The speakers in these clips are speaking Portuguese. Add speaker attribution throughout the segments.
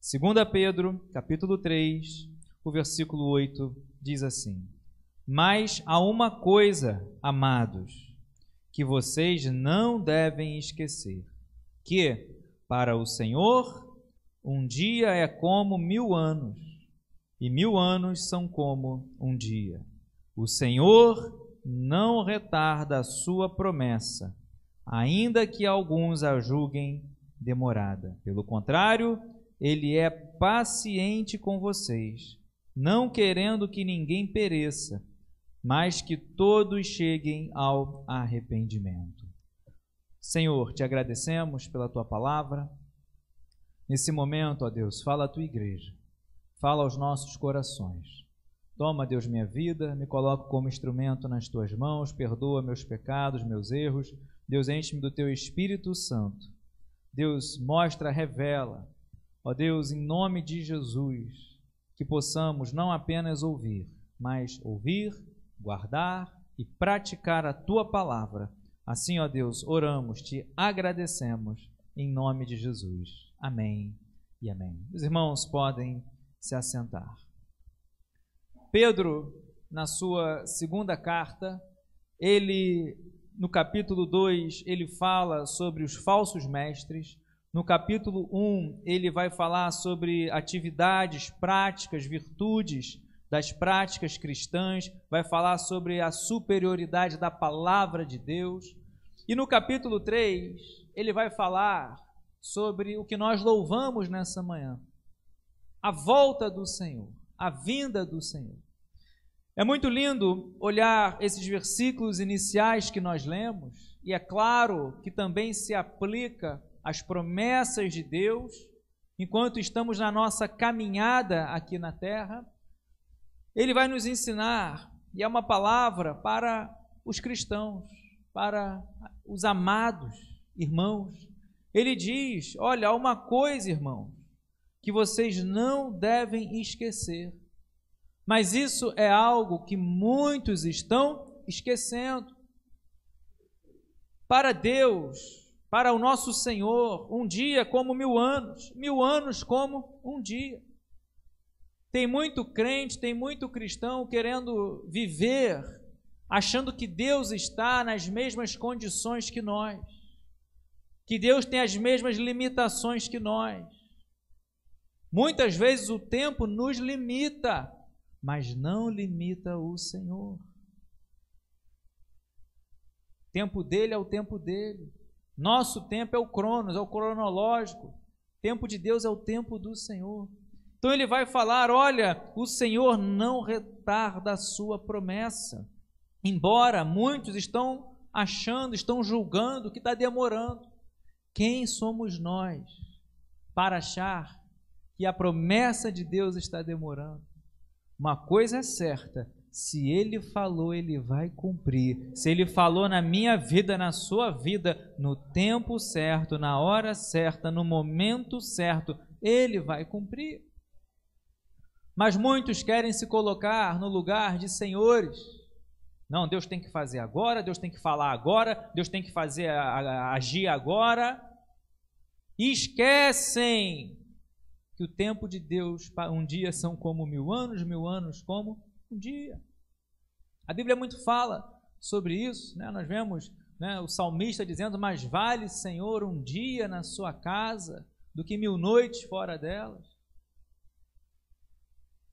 Speaker 1: 2 Pedro, capítulo 3, o versículo 8, diz assim: Mas há uma coisa, amados, que vocês não devem esquecer, que, para o Senhor, um dia é como 1000 anos, e 1000 anos são como um dia. O Senhor não retarda a sua promessa, ainda que alguns a julguem demorada. Pelo contrário, Ele é paciente com vocês, não querendo que ninguém pereça, mas que todos cheguem ao arrependimento. Senhor, te agradecemos pela tua palavra. Nesse momento, ó Deus, fala à tua igreja, fala aos nossos corações. Toma, Deus, minha vida, me coloco como instrumento nas tuas mãos, perdoa meus pecados, meus erros. Deus, enche-me do teu Espírito Santo. Deus, mostra, revela. Ó Deus, em nome de Jesus, que possamos não apenas ouvir, mas ouvir, guardar e praticar a tua palavra. Assim, ó Deus, oramos, te agradecemos, em nome de Jesus. Amém e amém. Os irmãos podem se assentar. Pedro, na sua segunda carta, no capítulo 2, ele fala sobre os falsos mestres. No capítulo 1, ele vai falar sobre atividades, práticas, virtudes das práticas cristãs, vai falar sobre a superioridade da palavra de Deus. E no capítulo 3, ele vai falar sobre o que nós louvamos nessa manhã, a volta do Senhor, a vinda do Senhor. É muito lindo olhar esses versículos iniciais que nós lemos, e é claro que também se aplica às promessas de Deus, enquanto estamos na nossa caminhada aqui na terra. Ele vai nos ensinar, e é uma palavra para os cristãos, para os amados irmãos. Ele diz: olha, há uma coisa, irmãos, que vocês não devem esquecer. Mas isso é algo que muitos estão esquecendo. Para Deus, para o nosso Senhor, um dia como 1000 anos, 1000 anos como um dia. Tem muito crente, tem muito cristão querendo viver, achando que Deus está nas mesmas condições que nós, que Deus tem as mesmas limitações que nós. Muitas vezes o tempo nos limita, mas não limita o Senhor. O tempo dele é o tempo dele. Nosso tempo é o cronos, é o cronológico. O tempo de Deus é o tempo do Senhor. Então ele vai falar: olha, o Senhor não retarda a sua promessa. Embora muitos estão achando, estão julgando que está demorando. Quem somos nós para achar que a promessa de Deus está demorando? Uma coisa é certa: se Ele falou, Ele vai cumprir. Se Ele falou na minha vida, na sua vida, no tempo certo, na hora certa, no momento certo, Ele vai cumprir. Mas muitos querem se colocar no lugar de senhores. Não, Deus tem que fazer agora, Deus tem que falar agora, Deus tem que fazer agir agora. E esquecem que o tempo de Deus, um dia são como 1000 anos, 1000 anos como um dia. A Bíblia muito fala sobre isso, né? Nós vemos, né, o salmista dizendo: mais vale, Senhor, um dia na sua casa do que 1000 noites fora delas.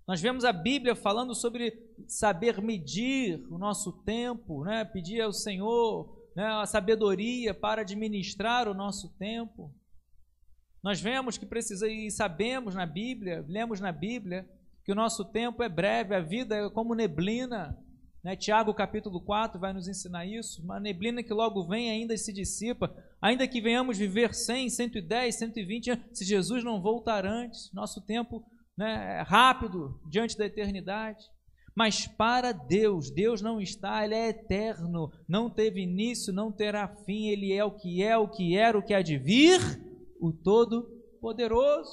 Speaker 1: Nós vemos a Bíblia falando sobre saber medir o nosso tempo, né? Pedir ao Senhor, né, a sabedoria para administrar o nosso tempo. Nós vemos que precisa, e sabemos na Bíblia, lemos na Bíblia, que o nosso tempo é breve, a vida é como neblina, né? Tiago capítulo 4 vai nos ensinar isso, uma neblina que logo vem ainda e se dissipa, ainda que venhamos viver 100, 110, 120 anos, se Jesus não voltar antes, nosso tempo, né, é rápido diante da eternidade. Mas para Deus, Deus não está, Ele é eterno, não teve início, não terá fim, Ele é, o que era, o que há de vir, o Todo-Poderoso.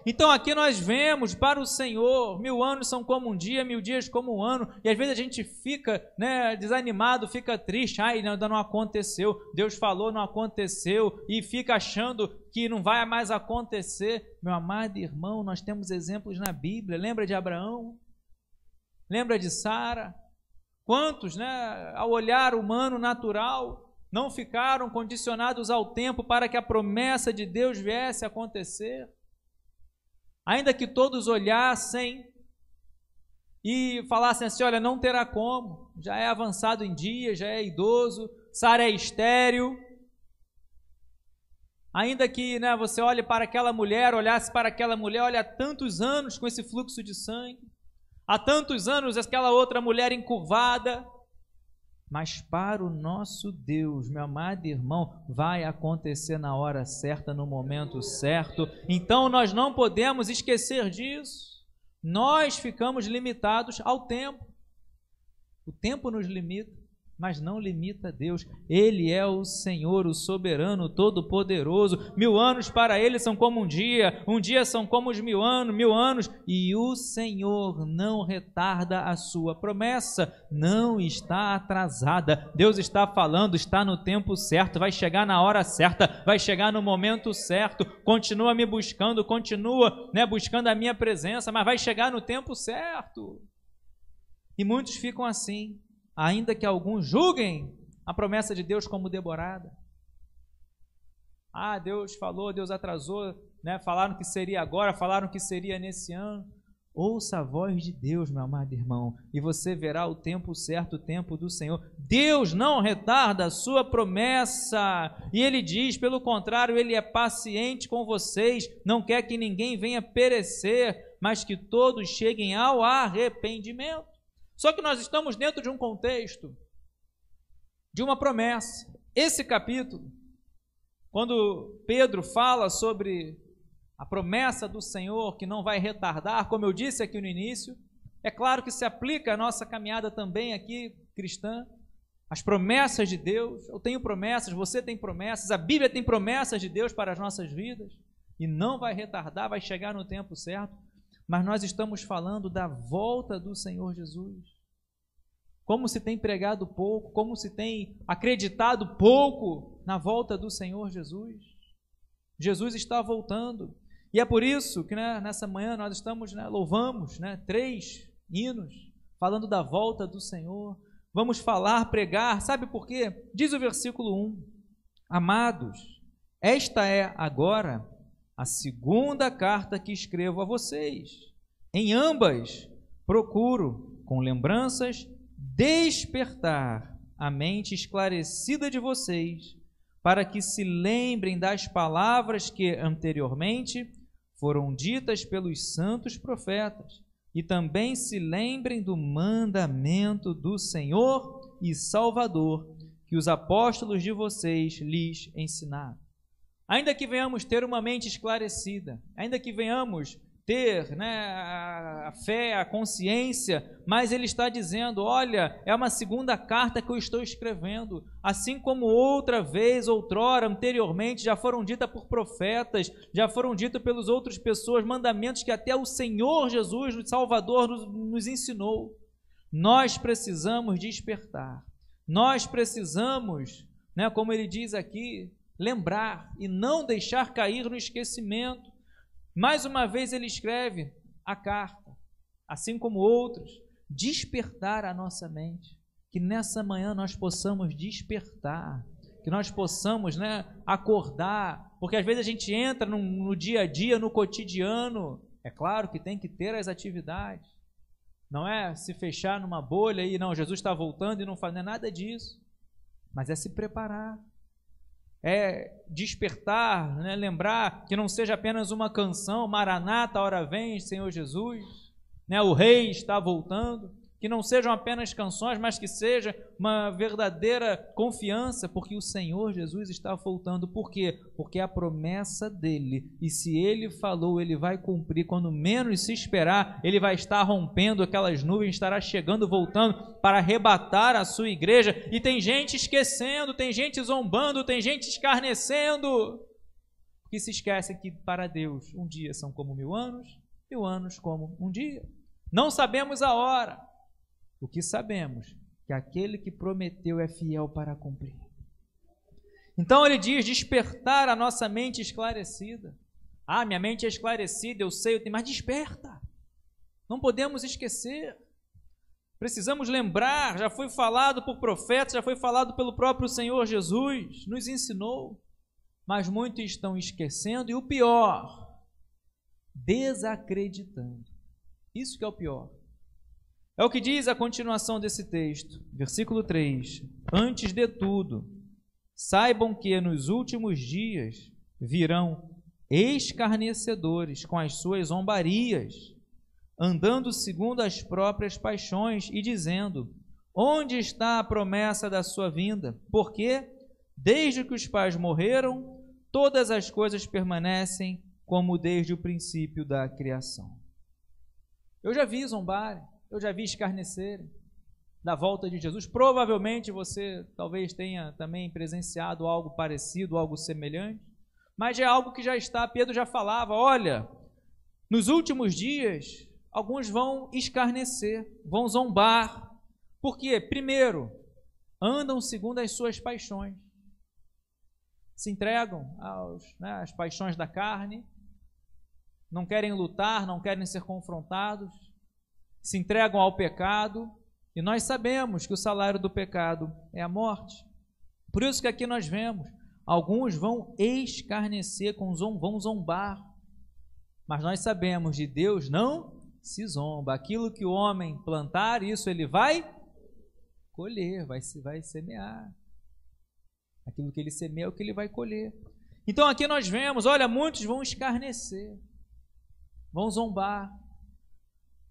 Speaker 1: Então aqui nós vemos para o Senhor, 1000 anos são como um dia, 1000 dias como um ano, e às vezes a gente fica, né, desanimado, fica triste, ainda não aconteceu, Deus falou, não aconteceu, e fica achando que não vai mais acontecer. Meu amado irmão, nós temos exemplos na Bíblia. Lembra de Abraão? Lembra de Sara? Quantos, né, ao olhar humano natural, não ficaram condicionados ao tempo para que a promessa de Deus viesse a acontecer? Ainda que todos olhassem e falassem assim, olha, não terá como, já é avançado em dia, já é idoso, Sara é estéril. Ainda que, né, você olhe para aquela mulher, olhasse para aquela mulher, olha, há tantos anos com esse fluxo de sangue, há tantos anos aquela outra mulher encurvada, mas para o nosso Deus, meu amado irmão, vai acontecer na hora certa, no momento certo. Então nós não podemos esquecer disso. Nós ficamos limitados ao tempo. O tempo nos limita, mas não limita Deus. Ele é o Senhor, o soberano, todo-poderoso. 1000 anos para Ele são como um dia são como os 1000 anos, e o Senhor não retarda a sua promessa, não está atrasada. Deus está falando, está no tempo certo, vai chegar na hora certa, vai chegar no momento certo. Continua me buscando, continua, né, buscando a minha presença, mas vai chegar no tempo certo. E muitos ficam assim, ainda que alguns julguem a promessa de Deus como deborada. Deus falou, Deus atrasou, né? Falaram que seria agora, falaram que seria nesse ano. Ouça a voz de Deus, meu amado irmão, e você verá o tempo certo, o tempo do Senhor. Deus não retarda a sua promessa, e Ele diz, pelo contrário, Ele é paciente com vocês, não quer que ninguém venha perecer, mas que todos cheguem ao arrependimento. Só que nós estamos dentro de um contexto, de uma promessa. Esse capítulo, quando Pedro fala sobre a promessa do Senhor que não vai retardar, como eu disse aqui no início, é claro que se aplica à nossa caminhada também aqui cristã, as promessas de Deus. Eu tenho promessas, você tem promessas, a Bíblia tem promessas de Deus para as nossas vidas, e não vai retardar, vai chegar no tempo certo. Mas nós estamos falando da volta do Senhor Jesus. Como se tem pregado pouco, como se tem acreditado pouco na volta do Senhor Jesus. Jesus está voltando. E é por isso que, né, nessa manhã nós estamos, né, louvamos, né, 3 hinos falando da volta do Senhor. Vamos falar, pregar, sabe por quê? Diz o versículo 1: Amados, esta é agora a segunda carta que escrevo a vocês. Em ambas procuro, com lembranças, despertar a mente esclarecida de vocês, para que se lembrem das palavras que anteriormente foram ditas pelos santos profetas, e também se lembrem do mandamento do Senhor e Salvador, que os apóstolos de vocês lhes ensinaram. Ainda que venhamos ter uma mente esclarecida, ainda que venhamos ter, né, a fé, a consciência, mas ele está dizendo, olha, é uma segunda carta que eu estou escrevendo, assim como outra vez, outrora, anteriormente, já foram ditas por profetas, já foram ditas pelas outras pessoas, mandamentos que até o Senhor Jesus, o Salvador, nos ensinou. Nós precisamos despertar, nós precisamos, né, como ele diz aqui, lembrar e não deixar cair no esquecimento. Mais uma vez ele escreve a carta, assim como outros, despertar a nossa mente, que nessa manhã nós possamos despertar, que nós possamos, né, acordar, porque às vezes a gente entra no dia a dia, no cotidiano. É claro que tem que ter as atividades, não é se fechar numa bolha e não, Jesus está voltando e não faz, não é nada disso, mas é se preparar. É despertar, né? Lembrar que não seja apenas uma canção, Maranata, hora vem, Senhor Jesus, né? O Rei está voltando, que não sejam apenas canções, mas que seja uma verdadeira confiança, porque o Senhor Jesus está voltando. Por quê? Porque é a promessa dele, e se ele falou, ele vai cumprir. Quando menos se esperar, ele vai estar rompendo aquelas nuvens, estará chegando, voltando para arrebatar a sua igreja. E tem gente esquecendo, tem gente zombando, tem gente escarnecendo, porque se esquecem que para Deus um dia são como 1000 anos como um dia. Não sabemos a hora. O que sabemos que aquele que prometeu é fiel para cumprir. Então ele diz, despertar a nossa mente esclarecida. Ah, minha mente é esclarecida, eu sei, mas desperta. Não podemos esquecer. Precisamos lembrar, já foi falado por profetas, já foi falado pelo próprio Senhor Jesus, nos ensinou. Mas muitos estão esquecendo e o pior, desacreditando. Isso que é o pior. É o que diz a continuação desse texto, versículo 3. Antes de tudo, saibam que nos últimos dias virão escarnecedores com as suas zombarias, andando segundo as próprias paixões e dizendo, onde está a promessa da sua vinda? Porque, desde que os pais morreram, todas as coisas permanecem como desde o princípio da criação. Eu já vi zombarem, eu já vi escarnecerem da volta de Jesus. Provavelmente você talvez tenha também presenciado algo parecido, algo semelhante, mas é algo que já está, Pedro já falava, olha, nos últimos dias, alguns vão escarnecer, vão zombar. Por quê? Primeiro, andam segundo as suas paixões. Se entregam às paixões da carne, não querem lutar, não querem ser confrontados, se entregam ao pecado, e nós sabemos que o salário do pecado é a morte. Por isso que aqui nós vemos, alguns vão escarnecer, vão zombar, mas nós sabemos de Deus não se zomba. Aquilo que o homem plantar, isso ele vai colher, vai semear. Aquilo que ele semeia é o que ele vai colher. Então aqui nós vemos, olha, muitos vão escarnecer, vão zombar,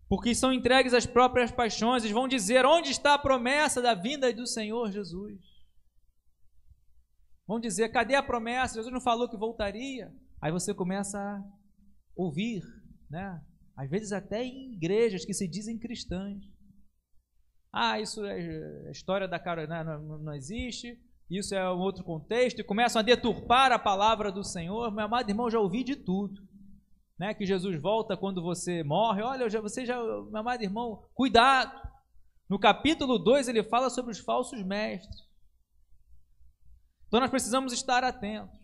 Speaker 1: porque são entregues às próprias paixões, eles vão dizer, onde está a promessa da vinda do Senhor Jesus? Vão dizer, cadê a promessa? Jesus não falou que voltaria? Aí você começa a ouvir, né? Às vezes até em igrejas que se dizem cristãs. Ah, isso é a história da cara, não existe, isso é um outro contexto, e começam a deturpar a palavra do Senhor. Meu amado irmão, já ouvi de tudo, né? Que Jesus volta quando você morre. Olha, meu amado irmão, cuidado. No capítulo 2 ele fala sobre os falsos mestres. Então nós precisamos estar atentos.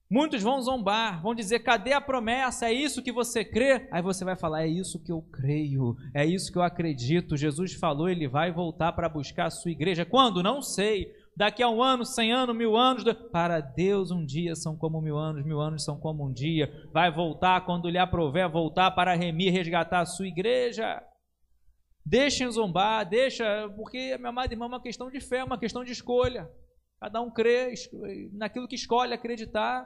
Speaker 1: Muitos vão zombar, vão dizer, cadê a promessa? É isso que você crê? Aí você vai falar, é isso que eu creio, é isso que eu acredito. Jesus falou, ele vai voltar para buscar a sua igreja. Quando? Não sei. Daqui a 1 ano, 100 anos, 1000 anos. Para Deus um dia são como 1000 anos são como um dia. Vai voltar quando lhe aprouver, voltar para remir, resgatar a sua igreja. Deixem zombar, porque, meu amado irmão, é uma questão de fé, é uma questão de escolha. Cada um crê naquilo que escolhe acreditar.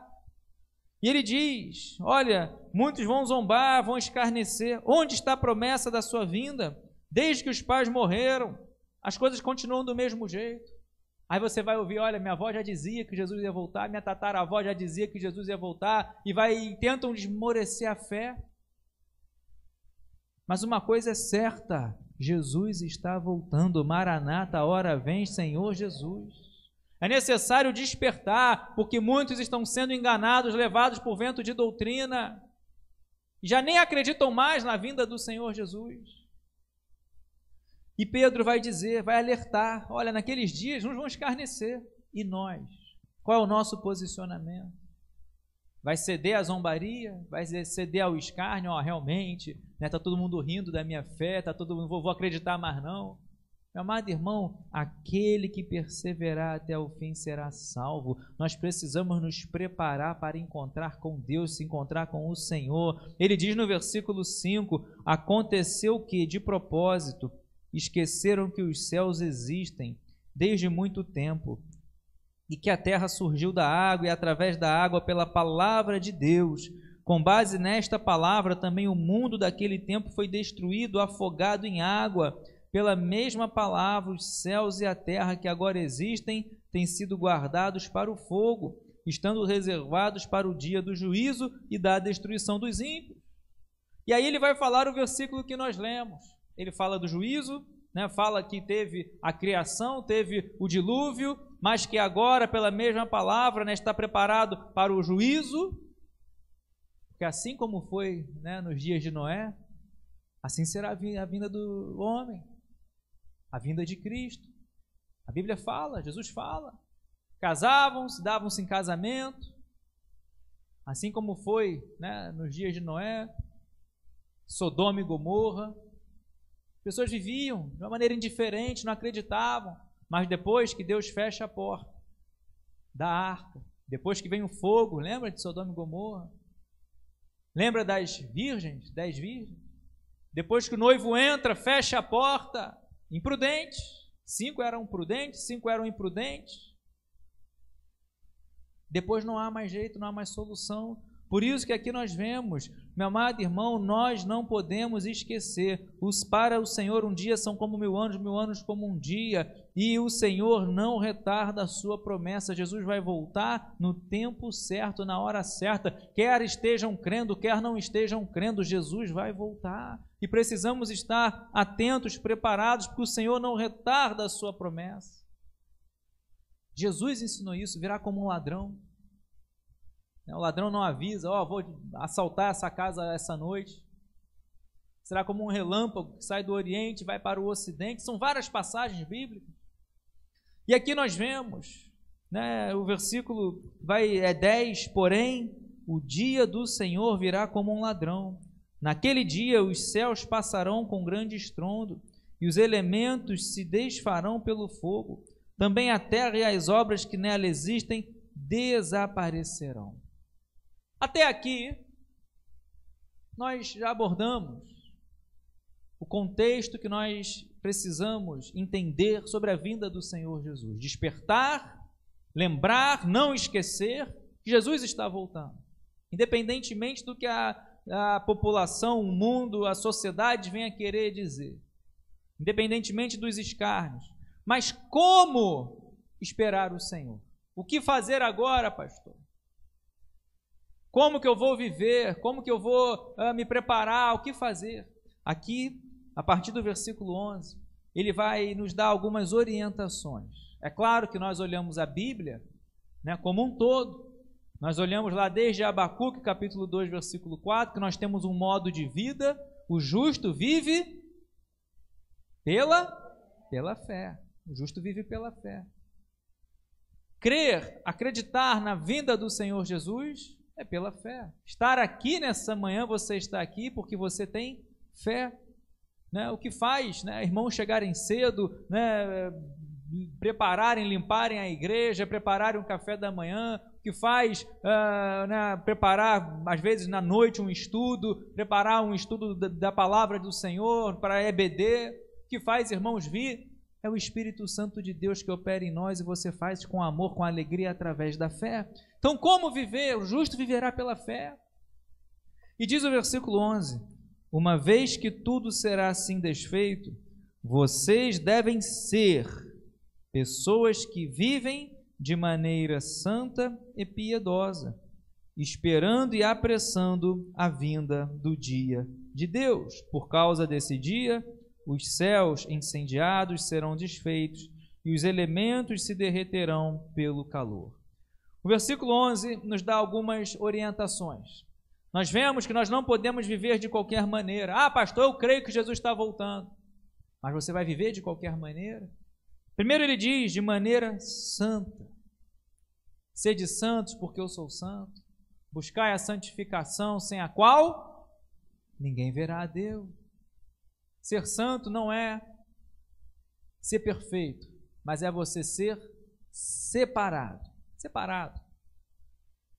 Speaker 1: E ele diz, olha, muitos vão zombar, vão escarnecer. Onde está a promessa da sua vinda? Desde que os pais morreram, as coisas continuam do mesmo jeito. Aí você vai ouvir, olha, minha avó já dizia que Jesus ia voltar, minha tataravó já dizia que Jesus ia voltar, e tentam desmorecer a fé. Mas uma coisa é certa, Jesus está voltando, Maranata, a hora vem, Senhor Jesus. É necessário despertar, porque muitos estão sendo enganados, levados por vento de doutrina, já nem acreditam mais na vinda do Senhor Jesus. E Pedro vai dizer, vai alertar, olha, naqueles dias uns vão escarnecer, e nós? Qual é o nosso posicionamento? Vai ceder à zombaria? Vai ceder ao escárnio? Realmente, está todo mundo rindo da minha fé, está todo mundo, vou acreditar mais não. Meu amado irmão, aquele que perseverar até o fim será salvo. Nós precisamos nos preparar para encontrar com Deus, se encontrar com o Senhor. Ele diz no versículo 5, aconteceu que, de propósito, esqueceram que os céus existem desde muito tempo, e que a terra surgiu da água e através da água pela palavra de Deus. Com base nesta palavra, também o mundo daquele tempo foi destruído, afogado em água. Pela mesma palavra, os céus e a terra que agora existem têm sido guardados para o fogo, estando reservados para o dia do juízo e da destruição dos ímpios. E aí ele vai falar o versículo que nós lemos. Ele fala do juízo, fala que teve a criação, teve o dilúvio, mas que agora, pela mesma palavra, né, está preparado para o juízo, porque assim como foi, né, nos dias de Noé, assim será a vinda do homem, a vinda de Cristo. A Bíblia fala, Jesus fala, casavam-se, davam-se em casamento, assim como foi, né, nos dias de Noé, Sodoma e Gomorra. As pessoas viviam de uma maneira indiferente, não acreditavam, mas depois que Deus fecha a porta da arca, depois que vem o fogo, lembra de Sodoma e Gomorra? Lembra das virgens, 10 virgens? Depois que o noivo entra, fecha a porta, imprudentes. 5 eram prudentes, 5 eram imprudentes. Depois não há mais jeito, não há mais solução. Por isso que aqui nós vemos, meu amado irmão, nós não podemos esquecer, para o Senhor um dia são como 1000 anos como um dia, e o Senhor não retarda a sua promessa. Jesus vai voltar no tempo certo, na hora certa, quer estejam crendo, quer não estejam crendo, Jesus vai voltar, e precisamos estar atentos, preparados, porque o Senhor não retarda a sua promessa. Jesus ensinou isso, virá como um ladrão. O ladrão não avisa, vou assaltar essa casa essa noite. Será como um relâmpago que sai do Oriente e vai para o Ocidente. São várias passagens bíblicas. E aqui nós vemos, né, o versículo 10, porém, o dia do Senhor virá como um ladrão. Naquele dia os céus passarão com grande estrondo, e os elementos se desfarão pelo fogo. Também a terra e as obras que nela existem desaparecerão. Até aqui, nós já abordamos o contexto que nós precisamos entender sobre a vinda do Senhor Jesus. Despertar, lembrar, não esquecer que Jesus está voltando. Independentemente do que a população, o mundo, a sociedade venha querer dizer. Independentemente dos escárnios. Mas como esperar o Senhor? O que fazer agora, pastor? Como que eu vou viver? Como que eu vou me preparar? O que fazer? Aqui, a partir do versículo 11, ele vai nos dar algumas orientações. É claro que nós olhamos a Bíblia, né, como um todo. Nós olhamos lá desde Abacuque, capítulo 2, versículo 4, que nós temos um modo de vida. O justo vive pela fé. O justo vive pela fé. Crer, acreditar na vinda do Senhor Jesus é pela fé. Estar aqui nessa manhã, você está aqui porque você tem fé. Né? O que faz, né, irmãos chegarem cedo, né, prepararem, limparem a igreja, prepararem um café da manhã, o que faz né, preparar, às vezes na noite, um estudo, preparar um estudo da palavra do Senhor para EBD, o que faz, irmãos, vir é o Espírito Santo de Deus que opera em nós, e você faz com amor, com alegria, através da fé. Então, como viver? O justo viverá pela fé. E diz o versículo 11, uma vez que tudo será assim desfeito, vocês devem ser pessoas que vivem de maneira santa e piedosa, esperando e apressando a vinda do dia de Deus. Por causa desse dia, os céus incendiados serão desfeitos e os elementos se derreterão pelo calor. O versículo 11 nos dá algumas orientações. Nós vemos que nós não podemos viver de qualquer maneira. Pastor, eu creio que Jesus está voltando. Mas você vai viver de qualquer maneira? Primeiro ele diz, de maneira santa. Sede santos, porque eu sou santo. Buscai a santificação, sem a qual ninguém verá a Deus. Ser santo não é ser perfeito, mas é você ser separado. Separado.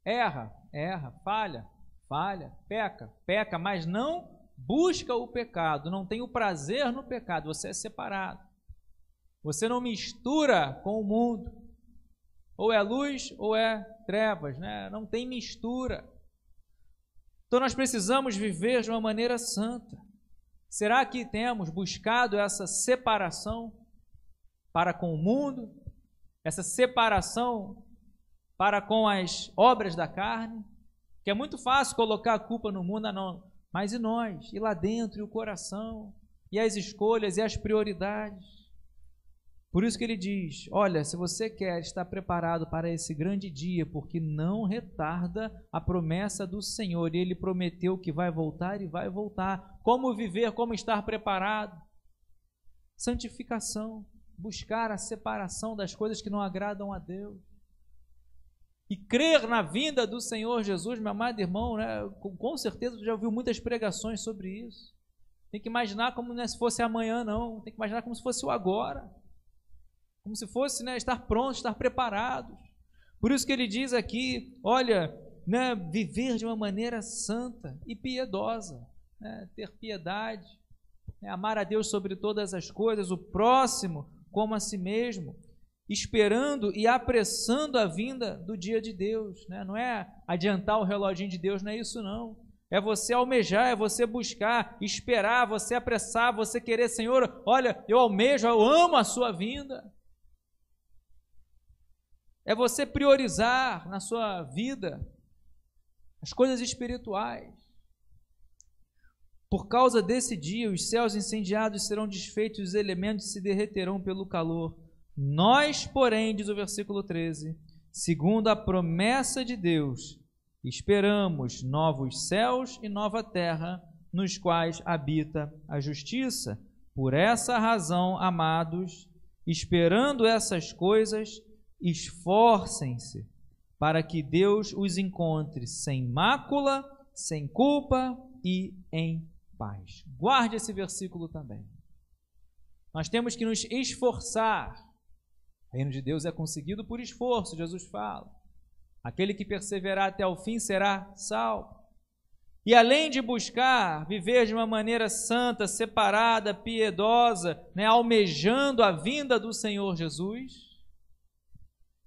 Speaker 1: Erra, falha, peca, mas não busca o pecado, não tem o prazer no pecado, você é separado. Você não mistura com o mundo. Ou é luz ou é trevas, né? Não tem mistura. Então nós precisamos viver de uma maneira santa. Será que temos buscado essa separação para com o mundo? Essa separação para com as obras da carne? Que é muito fácil colocar a culpa no mundo, não. Mas e nós? E lá dentro, e o coração? E as escolhas, e as prioridades? Por isso que ele diz, olha, se você quer estar preparado para esse grande dia, porque não retarda a promessa do Senhor, e Ele prometeu que vai voltar e vai voltar. Como viver, como estar preparado? Santificação, buscar a separação das coisas que não agradam a Deus. E crer na vinda do Senhor Jesus, meu amado irmão, né? Com certeza você já ouviu muitas pregações sobre isso. Tem que imaginar como não é se fosse amanhã, não. Tem que imaginar como se fosse o agora. Como se fosse, né, estar prontos, estar preparados. Por isso que ele diz aqui, olha, né, viver de uma maneira santa e piedosa, né, ter piedade, né, amar a Deus sobre todas as coisas, o próximo como a si mesmo, esperando e apressando a vinda do dia de Deus, né? Não é adiantar o reloginho de Deus, não é isso não. É você almejar, é você buscar, esperar, você apressar, você querer, Senhor, olha, eu almejo, eu amo a sua vinda. É você priorizar na sua vida as coisas espirituais. Por causa desse dia, os céus incendiados serão desfeitos, os elementos se derreterão pelo calor. Nós, porém, diz o versículo 13, segundo a promessa de Deus, esperamos novos céus e nova terra, nos quais habita a justiça. Por essa razão, amados, esperando essas coisas, esforcem-se para que Deus os encontre sem mácula, sem culpa e em paz. Guarde esse versículo também. Nós temos que nos esforçar. O reino de Deus é conseguido por esforço, Jesus fala. Aquele que perseverar até o fim será salvo. E além de buscar viver de uma maneira santa, separada, piedosa, né, almejando a vinda do Senhor Jesus,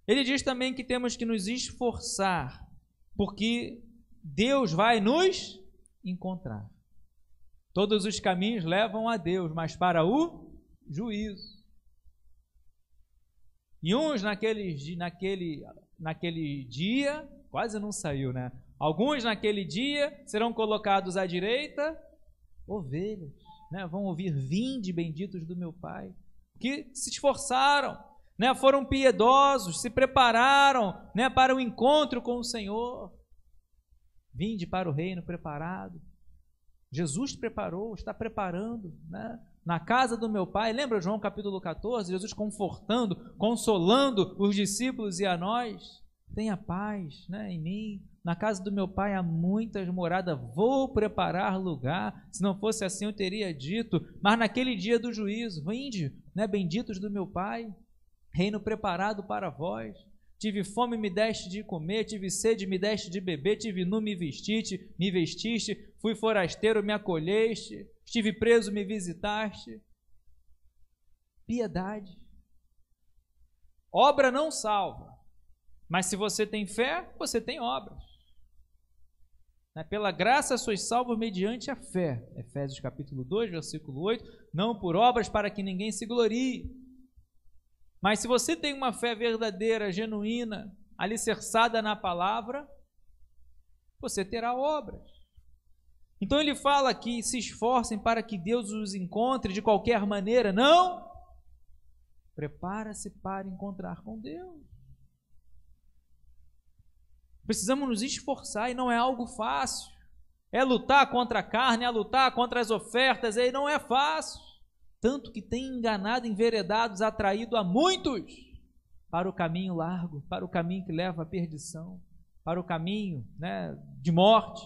Speaker 1: ele diz também que temos que nos esforçar, porque Deus vai nos encontrar. Todos os caminhos levam a Deus, mas para o juízo. E uns naquele dia, quase não saiu, né? Alguns naquele dia serão colocados à direita, ovelhas, né? Vão ouvir, vinde benditos do meu Pai, que se esforçaram, né? Foram piedosos, se prepararam, né, para o encontro com o Senhor. Vinde para o reino preparado. Jesus preparou, está preparando, né? Na casa do meu Pai. Lembra João capítulo 14? Jesus confortando, consolando os discípulos e a nós. Tenha paz, né, em mim. Na casa do meu Pai há muitas moradas. Vou preparar lugar. Se não fosse assim eu teria dito. Mas naquele dia do juízo, vinde, né, benditos do meu Pai. Reino preparado para vós. Tive fome, me deste de comer, tive sede, me deste de beber, tive nu, me vestiste, fui forasteiro, me acolheste, estive preso, me visitaste. Piedade. Obra não salva, mas se você tem fé, você tem obras. Pela graça sois salvos mediante a fé. Efésios capítulo 2, versículo 8, não por obras para que ninguém se glorie. Mas se você tem uma fé verdadeira, genuína, alicerçada na palavra, você terá obras. Então ele fala aqui, se esforcem para que Deus os encontre de qualquer maneira. Não! Prepara-se para encontrar com Deus. Precisamos nos esforçar e não é algo fácil. É lutar contra a carne, é lutar contra as ofertas, e não é fácil. Tanto que tem enganado, enveredados, atraído a muitos para o caminho largo, para o caminho que leva à perdição, para o caminho, né, de morte.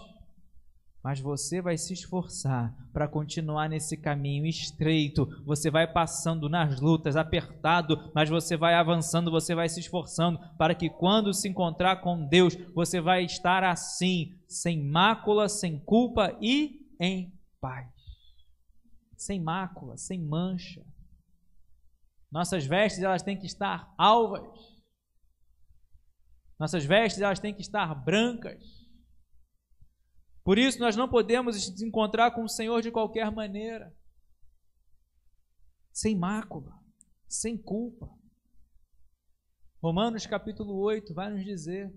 Speaker 1: Mas você vai se esforçar para continuar nesse caminho estreito. Você vai passando nas lutas, apertado, mas você vai avançando, você vai se esforçando para que quando se encontrar com Deus, você vai estar assim, sem mácula, sem culpa e em paz. Sem mácula, sem mancha. Nossas vestes, elas têm que estar alvas. Nossas vestes, elas têm que estar brancas. Por isso, nós não podemos nos encontrar com o Senhor de qualquer maneira. Sem mácula, sem culpa. Romanos capítulo 8 vai nos dizer,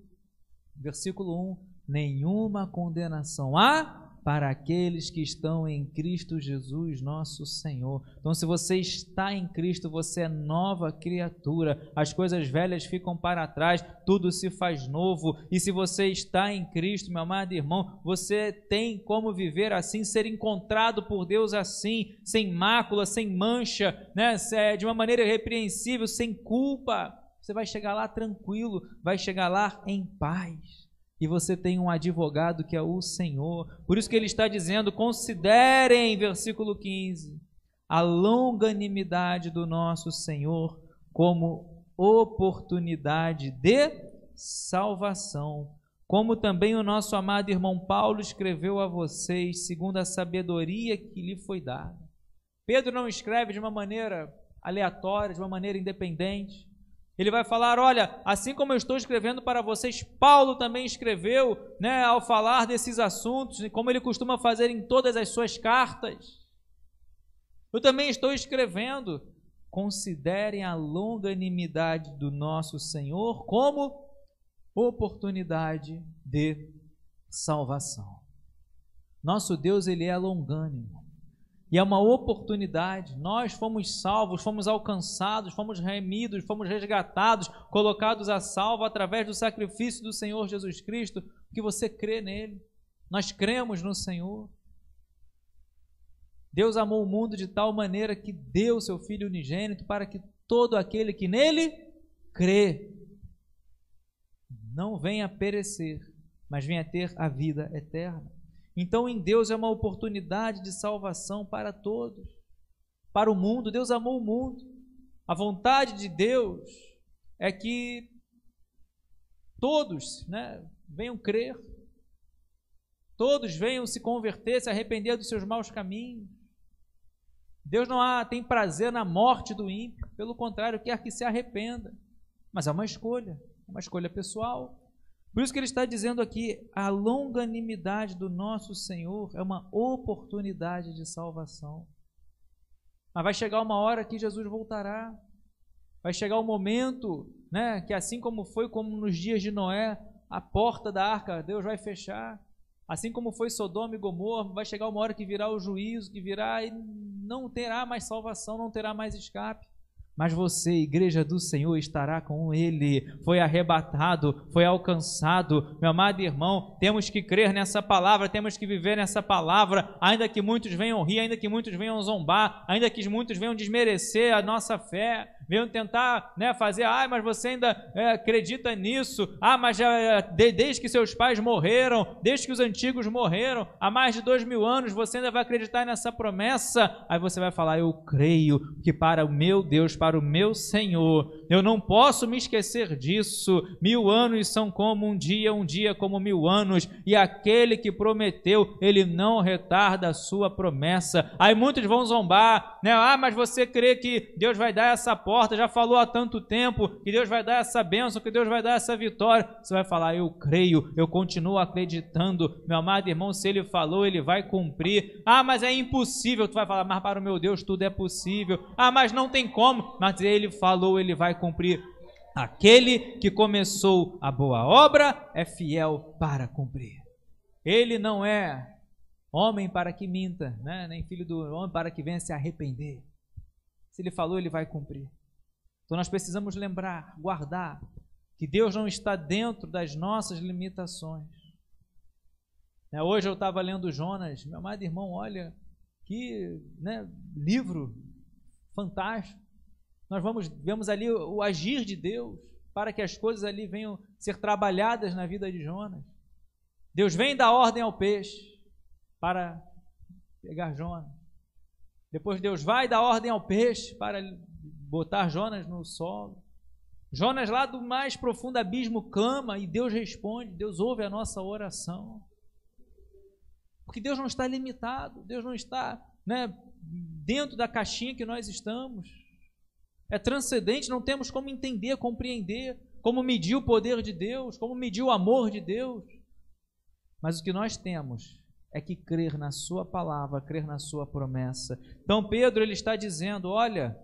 Speaker 1: versículo 1, nenhuma condenação há para aqueles que estão em Cristo Jesus, nosso Senhor. Então, se você está em Cristo, você é nova criatura. As coisas velhas ficam para trás, tudo se faz novo. E se você está em Cristo, meu amado irmão, você tem como viver assim, ser encontrado por Deus assim, sem mácula, sem mancha, né? De uma maneira irrepreensível, sem culpa. Você vai chegar lá tranquilo, vai chegar lá em paz. E você tem um advogado que é o Senhor. Por isso que ele está dizendo, considerem, versículo 15, a longanimidade do nosso Senhor como oportunidade de salvação. Como também o nosso amado irmão Paulo escreveu a vocês, segundo a sabedoria que lhe foi dada. Pedro não escreve de uma maneira aleatória, de uma maneira independente. Ele vai falar, olha, assim como eu estou escrevendo para vocês, Paulo também escreveu, né, ao falar desses assuntos, como ele costuma fazer em todas as suas cartas. Eu também estou escrevendo. Considerem a longanimidade do nosso Senhor como oportunidade de salvação. Nosso Deus, ele é longânimo. E é uma oportunidade, nós fomos salvos, fomos alcançados, fomos remidos, fomos resgatados, colocados a salvo através do sacrifício do Senhor Jesus Cristo, porque você crê nele, nós cremos no Senhor. Deus amou o mundo de tal maneira que deu seu Filho unigênito para que todo aquele que nele crê não venha perecer, mas venha ter a vida eterna. Então, em Deus é uma oportunidade de salvação para todos, para o mundo. Deus amou o mundo. A vontade de Deus é que todos, né, venham crer, todos venham se converter, se arrepender dos seus maus caminhos. Deus não tem prazer na morte do ímpio, pelo contrário, quer que se arrependa. Mas é uma escolha pessoal. Por isso que ele está dizendo aqui, a longanimidade do nosso Senhor é uma oportunidade de salvação. Mas vai chegar uma hora que Jesus voltará. Vai chegar o momento, né, que assim como foi como nos dias de Noé, a porta da arca Deus vai fechar. Assim como foi Sodoma e Gomorra, vai chegar uma hora que virá o juízo, que virá e não terá mais salvação, não terá mais escape. Mas você, igreja do Senhor, estará com Ele, foi arrebatado, foi alcançado. Meu amado irmão, temos que crer nessa palavra, temos que viver nessa palavra, ainda que muitos venham rir, ainda que muitos venham zombar, ainda que muitos venham desmerecer a nossa fé, venham tentar, né, fazer, mas você ainda acredita nisso, mas desde que seus pais morreram, desde que os antigos morreram, há mais de 2000 anos, você ainda vai acreditar nessa promessa. Aí você vai falar, eu creio que para o meu Deus, para o meu Senhor, eu não posso me esquecer disso. 1000 anos são como um dia como 1000 anos, e aquele que prometeu, ele não retarda a sua promessa. Aí muitos vão zombar, né? Mas você crê que Deus vai dar essa porta, já falou há tanto tempo que Deus vai dar essa bênção, que Deus vai dar essa vitória. Você vai falar, eu creio, eu continuo acreditando, meu amado irmão, se Ele falou, Ele vai cumprir. Mas é impossível. Tu vai falar, mas para o meu Deus tudo é possível. Mas não tem como. Mas Ele falou, Ele vai cumprir. Aquele que começou a boa obra é fiel para cumprir. Ele não é homem para que minta, né? Nem filho do homem para que venha se arrepender. Se Ele falou, Ele vai cumprir. Então nós precisamos lembrar, guardar, que Deus não está dentro das nossas limitações. Hoje eu estava lendo Jonas, meu amado irmão, olha que, né, livro fantástico. Nós vemos ali o agir de Deus para que as coisas ali venham ser trabalhadas na vida de Jonas. Deus vem dar ordem ao peixe para pegar Jonas. Depois Deus vai dar ordem ao peixe para botar Jonas no solo. Jonas lá do mais profundo abismo clama e Deus responde, Deus ouve a nossa oração. Porque Deus não está limitado, Deus não está, né, dentro da caixinha que nós estamos. É transcendente, não temos como entender, compreender, como medir o poder de Deus, como medir o amor de Deus. Mas o que nós temos é que crer na sua palavra, crer na sua promessa. Então Pedro, ele está dizendo, olha,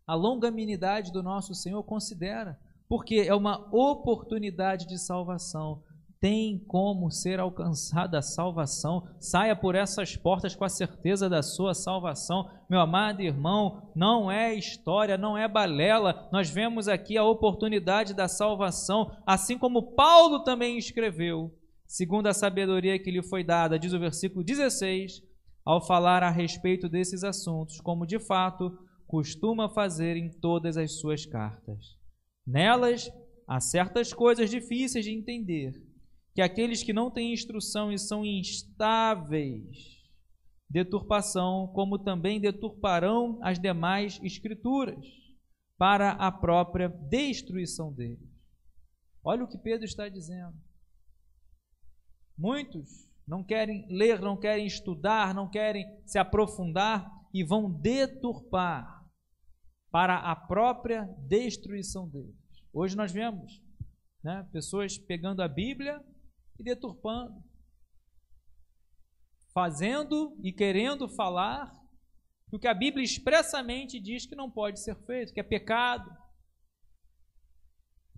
Speaker 1: a longanimidade do nosso Senhor considera, porque é uma oportunidade de salvação. tem como ser alcançada a salvação. Saia por essas portas com a certeza da sua salvação. Meu amado irmão, não é história, não é balela. Nós vemos aqui a oportunidade da salvação, assim como Paulo também escreveu, segundo a sabedoria que lhe foi dada, diz o versículo 16, ao falar a respeito desses assuntos, como de fato costuma fazer em todas as suas cartas. Nelas há certas coisas difíceis de entender, que aqueles que não têm instrução e são instáveis, deturpação, como também deturparão as demais escrituras, para a própria destruição deles. Olha o que Pedro está dizendo. Muitos não querem ler, não querem estudar, não querem se aprofundar e vão deturpar para a própria destruição deles. Hoje nós vemos, né, pessoas pegando a Bíblia e deturpando, fazendo e querendo falar o que a Bíblia expressamente diz que não pode ser feito, que é pecado,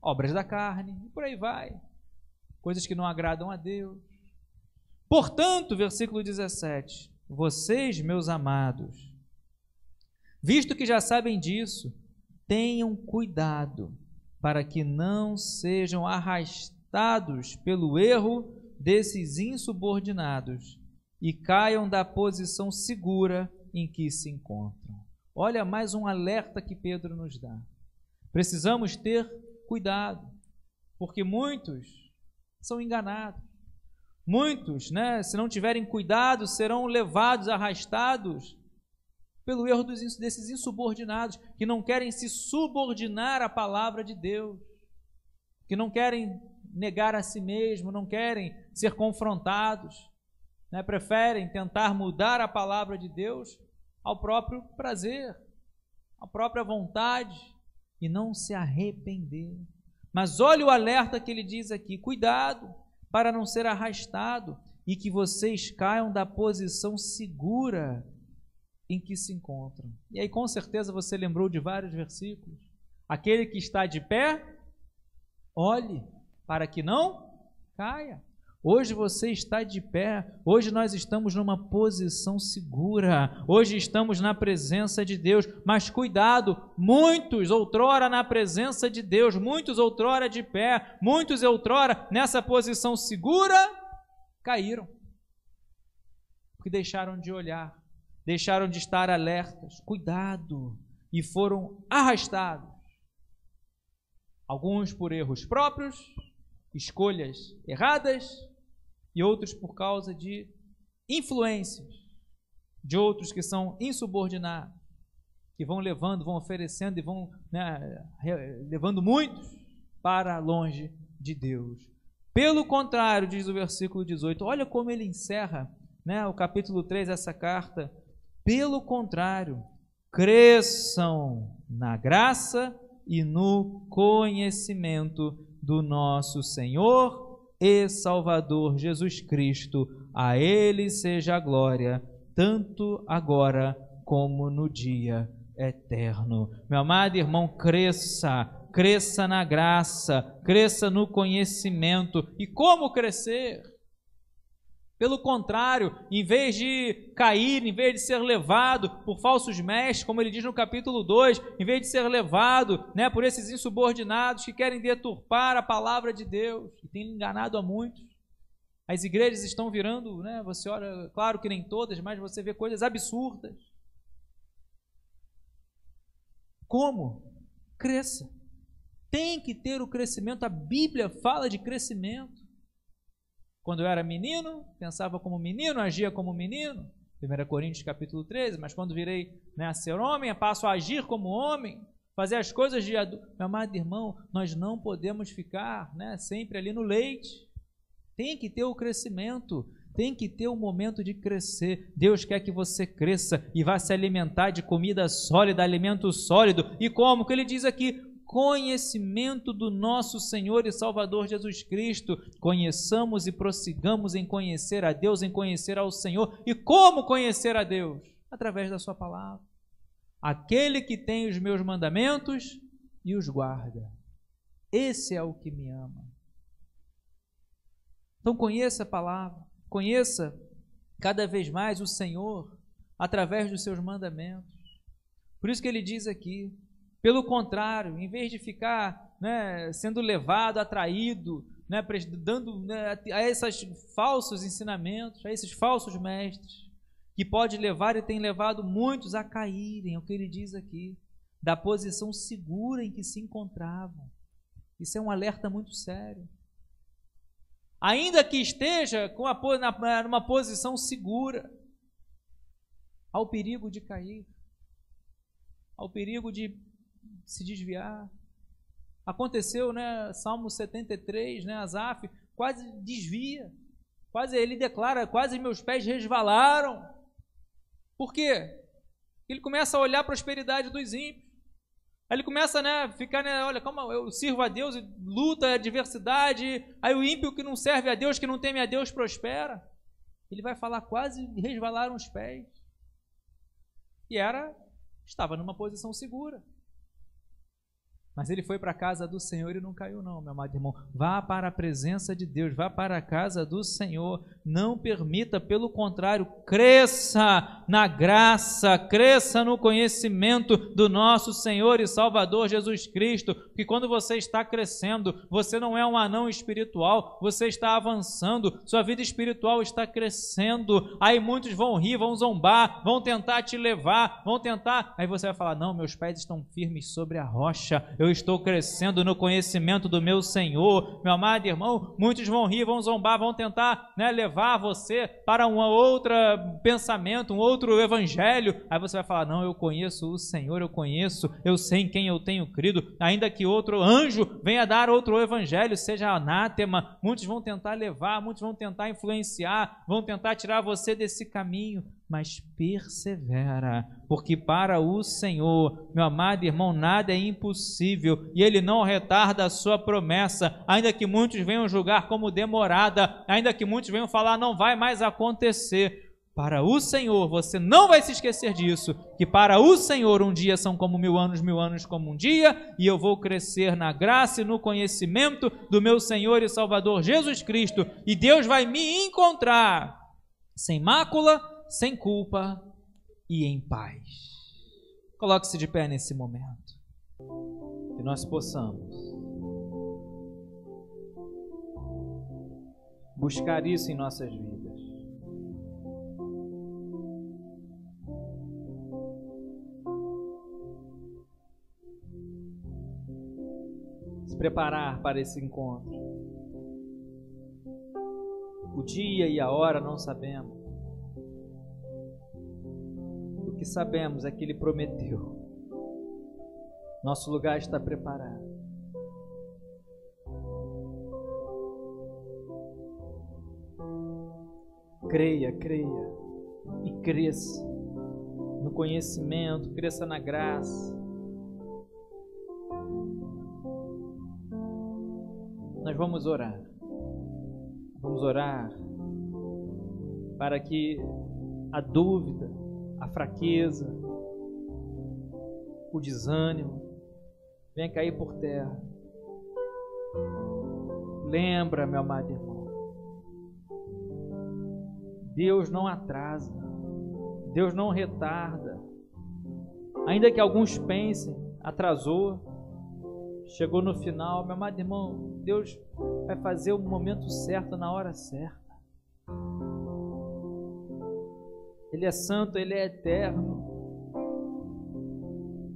Speaker 1: obras da carne, e por aí vai, coisas que não agradam a Deus. Portanto, versículo 17, vocês, meus amados, visto que já sabem disso, tenham cuidado para que não sejam arrastados pelo erro desses insubordinados e caiam da posição segura em que se encontram. Olha mais um alerta que Pedro nos dá. Precisamos ter cuidado, porque muitos são enganados. Muitos, né, se não tiverem cuidado, serão levados, arrastados pelo erro desses insubordinados, que não querem se subordinar à palavra de Deus, que não querem negar a si mesmo, não querem ser confrontados, né, preferem tentar mudar a palavra de Deus ao próprio prazer, à própria vontade, e não se arrepender. Mas olha o alerta que ele diz aqui: cuidado para não ser arrastado e que vocês caiam da posição segura em que se encontram. E aí com certeza você lembrou de vários versículos. Aquele que está de pé, olhe para que não caia. Hoje você está de pé, hoje nós estamos numa posição segura, hoje estamos na presença de Deus, mas cuidado, muitos outrora na presença de Deus, muitos outrora de pé, muitos outrora nessa posição segura, caíram, porque deixaram de olhar, deixaram de estar alertas, cuidado, e foram arrastados, alguns por erros próprios, escolhas erradas, e outros por causa de influências de outros que são insubordinados, que vão levando, vão oferecendo e vão, né, levando muitos para longe de Deus. Pelo contrário, diz o versículo 18, olha como ele encerra, né, o capítulo 3 dessa carta. Pelo contrário, cresçam na graça e no conhecimento do nosso Senhor e Salvador Jesus Cristo. A Ele seja a glória, tanto agora como no dia eterno. Meu amado irmão, cresça na graça, cresça no conhecimento. E como crescer? Pelo contrário, em vez de cair, em vez de ser levado por falsos mestres, como ele diz no capítulo 2, em vez de ser levado, né, por esses insubordinados que querem deturpar a palavra de Deus, que tem enganado a muitos. As igrejas estão virando, né, você olha, claro que nem todas, mas você vê coisas absurdas. Como? Cresça. Tem que ter o crescimento, a Bíblia fala de crescimento. Quando eu era menino, pensava como menino, agia como menino, 1 Coríntios capítulo 13, mas quando virei, né, a ser homem, passo a agir como homem, fazer as coisas de adulto. Meu amado irmão, nós não podemos ficar, né, sempre ali no leite. Tem que ter o crescimento, tem que ter um momento de crescer. Deus quer que você cresça e vá se alimentar de comida sólida, alimento sólido. E como? Que ele diz aqui, conhecimento do nosso Senhor e Salvador Jesus Cristo. Conheçamos e prossigamos em conhecer a Deus, em conhecer ao Senhor. E como conhecer a Deus? Através da sua palavra. Aquele que tem os meus mandamentos e os guarda, esse é o que me ama. Então conheça a palavra, conheça cada vez mais o Senhor através dos seus mandamentos. Por isso que ele diz aqui, pelo contrário, em vez de ficar, né, sendo levado, atraído, né, dando, né, a esses falsos ensinamentos, a esses falsos mestres, que pode levar e tem levado muitos a caírem, é o que ele diz aqui, da posição segura em que se encontravam. Isso é um alerta muito sério. Ainda que esteja numa posição segura, há o perigo de cair, há o perigo de se desviar. Aconteceu, né, Salmo 73, né, Asaf quase desvia, quase ele declara, quase meus pés resvalaram. Por quê? Ele começa a olhar a prosperidade dos ímpios. Aí ele começa, né, ficar, né, olha, como eu sirvo a Deus e luta a adversidade, aí o ímpio que não serve a Deus, que não teme a Deus, prospera. Ele vai falar, quase resvalaram os pés. E estava numa posição segura. Mas ele foi para a casa do Senhor e não caiu não, meu amado irmão. Vá para a presença de Deus, vá para a casa do Senhor. Não permita, pelo contrário, cresça na graça, cresça no conhecimento do nosso Senhor e Salvador Jesus Cristo. Porque quando você está crescendo, você não é um anão espiritual, você está avançando, sua vida espiritual está crescendo. Aí muitos vão rir, vão zombar, vão tentar te levar, vão tentar... Aí você vai falar, não, meus pés estão firmes sobre a rocha, eu estou crescendo no conhecimento do meu Senhor. Meu amado irmão, muitos vão rir, vão zombar, vão tentar, né, levar você para um outro pensamento, um outro evangelho. Aí você vai falar, não, eu conheço o Senhor, eu sei em quem eu tenho crido, ainda que outro anjo venha dar outro evangelho, seja anátema. Muitos vão tentar levar, muitos vão tentar influenciar, vão tentar tirar você desse caminho. Mas persevera, porque para o Senhor, meu amado irmão, nada é impossível, e Ele não retarda a sua promessa, ainda que muitos venham julgar como demorada, ainda que muitos venham falar, não vai mais acontecer. Para o Senhor, você não vai se esquecer disso, que para o Senhor um dia são como 1000 anos como um dia, e eu vou crescer na graça e no conhecimento do meu Senhor e Salvador Jesus Cristo, e Deus vai me encontrar sem mácula, sem culpa e em paz. Coloque-se de pé nesse momento, que nós possamos buscar isso em nossas vidas. Se preparar para esse encontro. O dia e a hora não sabemos. O que sabemos é que Ele prometeu. Nosso lugar está preparado. Creia e cresça no conhecimento, cresça na graça. Nós vamos orar. Vamos orar para que a dúvida, a fraqueza, o desânimo venha cair por terra. Lembra, meu amado irmão, Deus não atrasa, Deus não retarda. Ainda que alguns pensem, atrasou, chegou no final, meu amado irmão, Deus vai fazer o momento certo na hora certa. Ele é santo, Ele é eterno.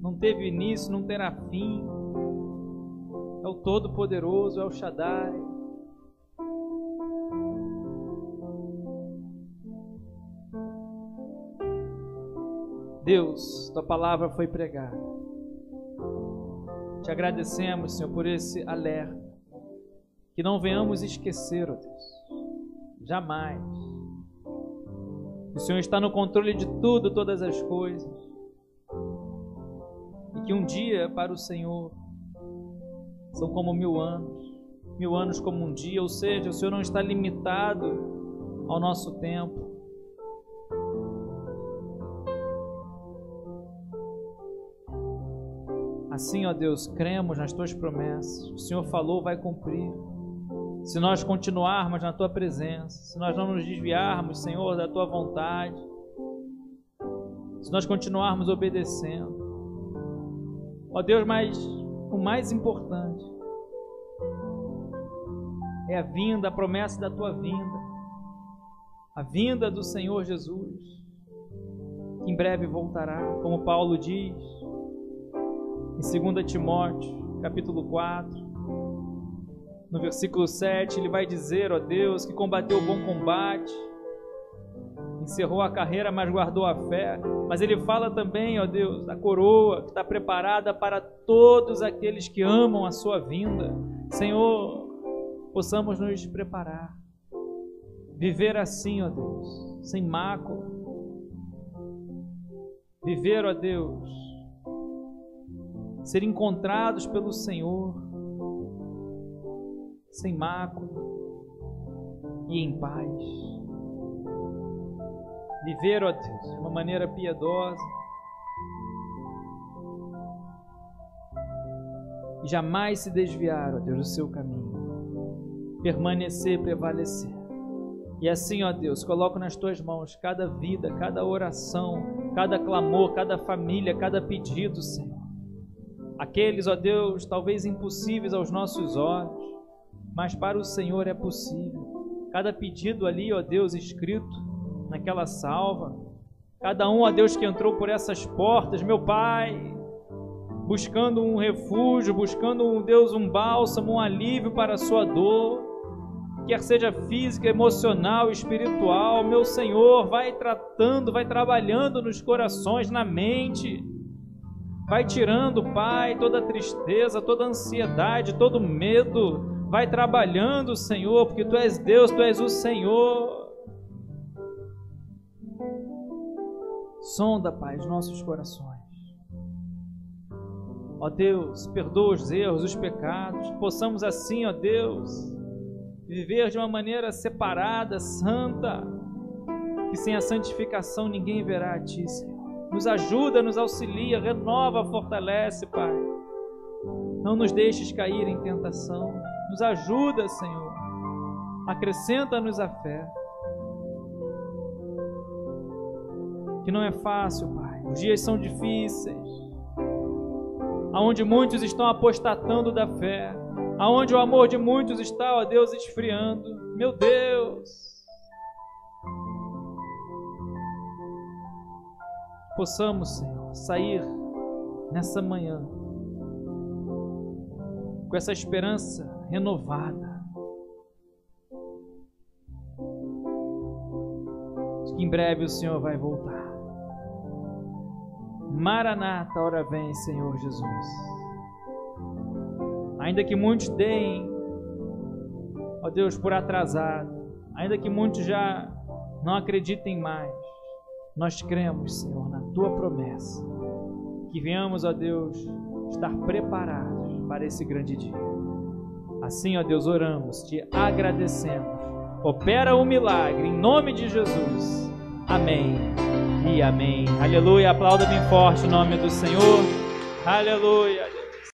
Speaker 1: Não teve início, não terá fim. É o Todo-Poderoso, é o Shaddai. Deus, Tua palavra foi pregada. Te agradecemos, Senhor, por esse alerta. Que não venhamos esquecer, ó Deus, jamais. O Senhor está no controle de tudo, todas as coisas. E que um dia para o Senhor são como 1000 anos. 1000 anos como um dia, ou seja, o Senhor não está limitado ao nosso tempo. Assim, ó Deus, cremos nas Tuas promessas. O Senhor falou, vai cumprir. se nós continuarmos na Tua presença, se nós não nos desviarmos, Senhor, da Tua vontade, se nós continuarmos obedecendo. Ó Deus, mas o mais importante é a vinda, a promessa da Tua vinda, a vinda do Senhor Jesus, que em breve voltará, como Paulo diz em 2 Timóteo, capítulo 4, no versículo 7, ele vai dizer, ó Deus, que combateu o bom combate, encerrou a carreira, mas guardou a fé. Mas ele fala também, ó Deus, da coroa que está preparada para todos aqueles que amam a sua vinda. Senhor, possamos nos preparar, viver assim, ó Deus, sem mácula, viver, ó Deus, ser encontrados pelo Senhor, sem mácula e em paz. Viver, ó Deus, de uma maneira piedosa e jamais se desviar, ó Deus, do seu caminho, permanecer, prevalecer. E assim, ó Deus, coloco nas Tuas mãos cada vida, cada oração, cada clamor, cada família, cada pedido, Senhor. Aqueles, ó Deus, talvez impossíveis aos nossos olhos, mas para o Senhor é possível. Cada pedido ali, ó Deus, escrito naquela salva, cada um, ó Deus, que entrou por essas portas, meu Pai, buscando um refúgio, buscando, um Deus, um bálsamo, um alívio para a sua dor, quer seja física, emocional, espiritual, meu Senhor, vai tratando, vai trabalhando nos corações, na mente, vai tirando, Pai, toda tristeza, toda ansiedade, todo medo, vai trabalhando, Senhor, porque Tu és Deus, Tu és o Senhor. Sonda, Pai, os nossos corações. Ó Deus, perdoa os erros, os pecados, que possamos assim, ó Deus, viver de uma maneira separada, santa, que sem a santificação ninguém verá a Ti, Senhor. Nos ajuda, nos auxilia, renova, fortalece, Pai. Não nos deixes cair em tentação. Nos ajuda, Senhor. Acrescenta-nos a fé. Que não é fácil, Pai. Os dias são difíceis. Aonde muitos estão apostatando da fé. Aonde o amor de muitos está, ó Deus, esfriando. Meu Deus. Possamos, Senhor, sair nessa manhã com essa esperança renovada de que em breve o Senhor vai voltar. Maranata, ora vem, Senhor Jesus. Ainda que muitos deem, ó Deus, por atrasado, ainda que muitos já não acreditem mais, nós cremos, Senhor, na Tua promessa, que venhamos, ó Deus, estar preparados para esse grande dia. Assim, ó Deus, oramos, Te agradecemos. Opera o milagre, em nome de Jesus. Amém e amém. Aleluia, aplauda bem forte o nome do Senhor. Aleluia.